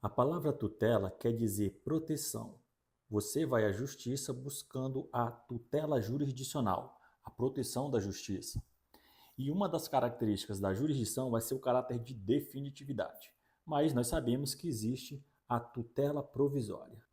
A palavra tutela quer dizer proteção. Você vai à justiça buscando a tutela jurisdicional, a proteção da justiça. E uma das características da jurisdição vai ser o caráter de definitividade. Mas nós sabemos que existe a tutela provisória.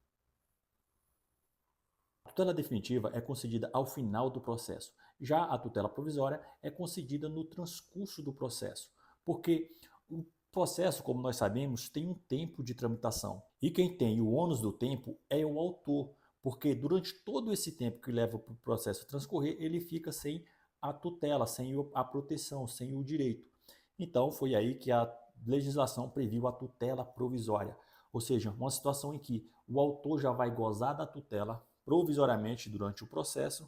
A tutela definitiva é concedida ao final do processo. Já a tutela provisória é concedida no transcurso do processo, porque o processo, como nós sabemos, tem um tempo de tramitação. E quem tem o ônus do tempo é o autor, porque durante todo esse tempo que leva para o processo transcorrer, ele fica sem a tutela, sem a proteção, sem o direito. Então, foi aí que a legislação previu a tutela provisória, ou seja, uma situação em que o autor já vai gozar da tutela provisoriamente durante o processo,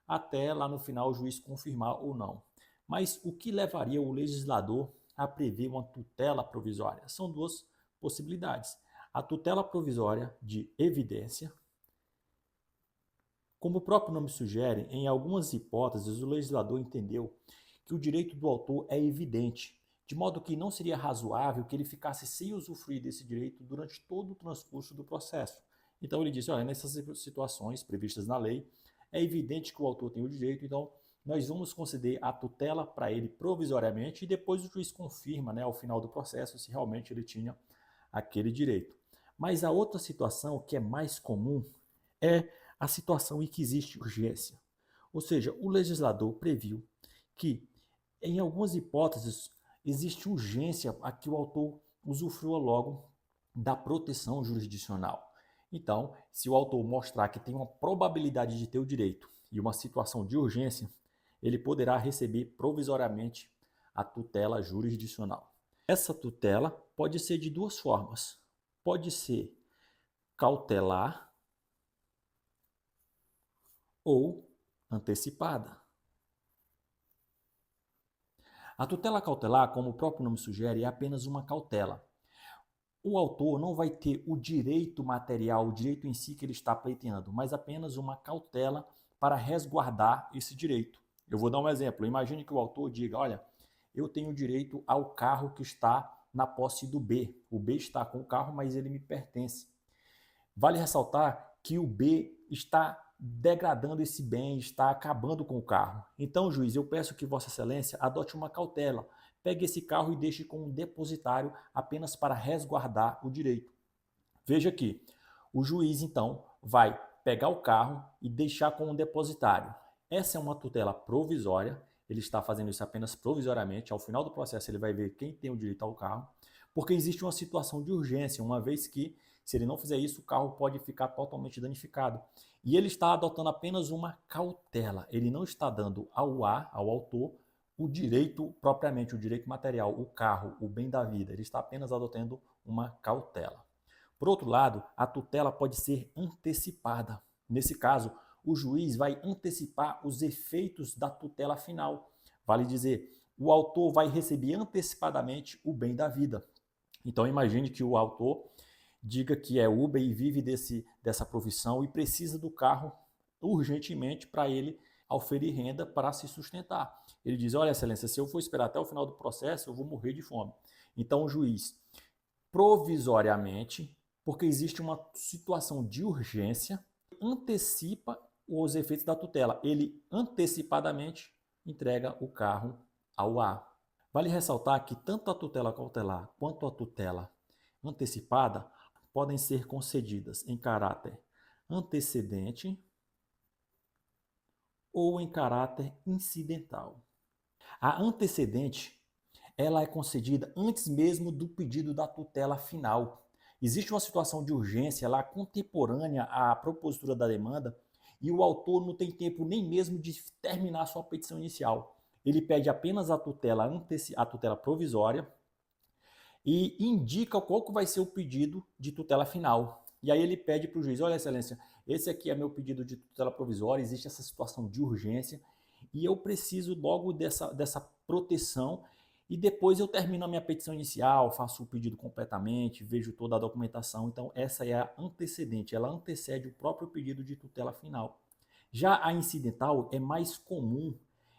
até lá no final o juiz confirmar ou não. Mas o que levaria o legislador a prever uma tutela provisória? São duas possibilidades. A tutela provisória de evidência. Como o próprio nome sugere, em algumas hipóteses o legislador entendeu que o direito do autor é evidente, de modo que não seria razoável que ele ficasse sem usufruir desse direito durante todo o transcurso do processo. Então ele disse, olha, nessas situações previstas na lei, é evidente que o autor tem o direito, então nós vamos conceder a tutela para ele provisoriamente e depois o juiz confirma, ao final do processo, se realmente ele tinha aquele direito. Mas a outra situação, que é mais comum, é a situação em que existe urgência. Ou seja, o legislador previu que, em algumas hipóteses, existe urgência a que o autor usufrua logo da proteção jurisdicional. Então, se o autor mostrar que tem uma probabilidade de ter o direito e uma situação de urgência, ele poderá receber provisoriamente a tutela jurisdicional. Essa tutela pode ser de duas formas. Pode ser cautelar ou antecipada. A tutela cautelar, como o próprio nome sugere, é apenas uma cautela. O autor não vai ter o direito material, o direito em si que ele está pleiteando, mas apenas uma cautela para resguardar esse direito. Eu vou dar um exemplo. Imagine que o autor diga, olha, eu tenho direito ao carro que está na posse do B. O B está com o carro, mas ele me pertence. Vale ressaltar que o B está degradando esse bem, está acabando com o carro. Então, juiz, eu peço que Vossa Excelência adote uma cautela. Pegue esse carro e deixe com um depositário apenas para resguardar o direito. Veja que o juiz, então, vai pegar o carro e deixar com um depositário. Essa é uma tutela provisória, ele está fazendo isso apenas provisoriamente. Ao final do processo, ele vai ver quem tem o direito ao carro, porque existe uma situação de urgência, uma vez que, se ele não fizer isso, o carro pode ficar totalmente danificado. E ele está adotando apenas uma cautela, ele não está dando ao autor, o direito propriamente, o direito material, o carro, o bem da vida. Ele está apenas adotando uma cautela. Por outro lado, a tutela pode ser antecipada. Nesse caso, o juiz vai antecipar os efeitos da tutela final. Vale dizer, o autor vai receber antecipadamente o bem da vida. Então imagine que o autor diga que é Uber e vive dessa profissão e precisa do carro urgentemente para ele oferir renda para se sustentar. Ele diz, olha, excelência, se eu for esperar até o final do processo, eu vou morrer de fome. Então o juiz, provisoriamente, porque existe uma situação de urgência, antecipa os efeitos da tutela. Ele antecipadamente entrega o carro ao A. Vale ressaltar que tanto a tutela cautelar quanto a tutela antecipada podem ser concedidas em caráter antecedente ou em caráter incidental. A antecedente, ela é concedida antes mesmo do pedido da tutela final. Existe uma situação de urgência lá contemporânea à propositura da demanda e o autor não tem tempo nem mesmo de terminar a sua petição inicial. Ele pede apenas a tutela provisória e indica qual que vai ser o pedido de tutela final. E aí ele pede para o juiz, olha, excelência, esse aqui é meu pedido de tutela provisória, existe essa situação de urgência e eu preciso logo dessa proteção e depois eu termino a minha petição inicial, faço o pedido completamente, vejo toda a documentação. Então essa é a antecedente, ela antecede o próprio pedido de tutela final. Já a incidental é mais comum,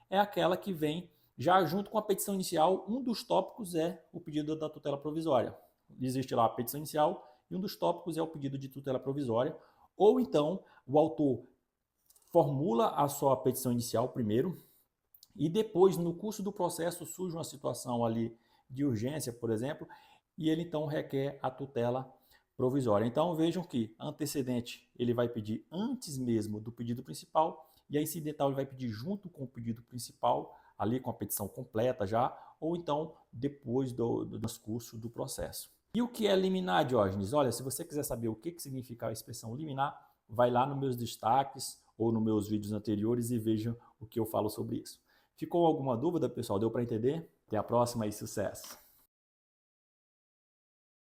é aquela que vem já junto com a petição inicial, um dos tópicos é o pedido da tutela provisória. Existe lá a petição inicial E um dos tópicos é o pedido de tutela provisória, ou então o autor formula a sua petição inicial primeiro, e depois, no curso do processo, surge uma situação ali de urgência, por exemplo, e ele então requer a tutela provisória. Então vejam que antecedente ele vai pedir antes mesmo do pedido principal, e a incidental ele vai pedir junto com o pedido principal, ali com a petição completa já, ou então depois do transcurso do processo. E o que é liminar, Diógenes? Olha, se você quiser saber o que significa a expressão liminar, vai lá nos meus destaques ou nos meus vídeos anteriores e veja o que eu falo sobre isso. Ficou alguma dúvida, pessoal? Deu para entender? Até a próxima e sucesso!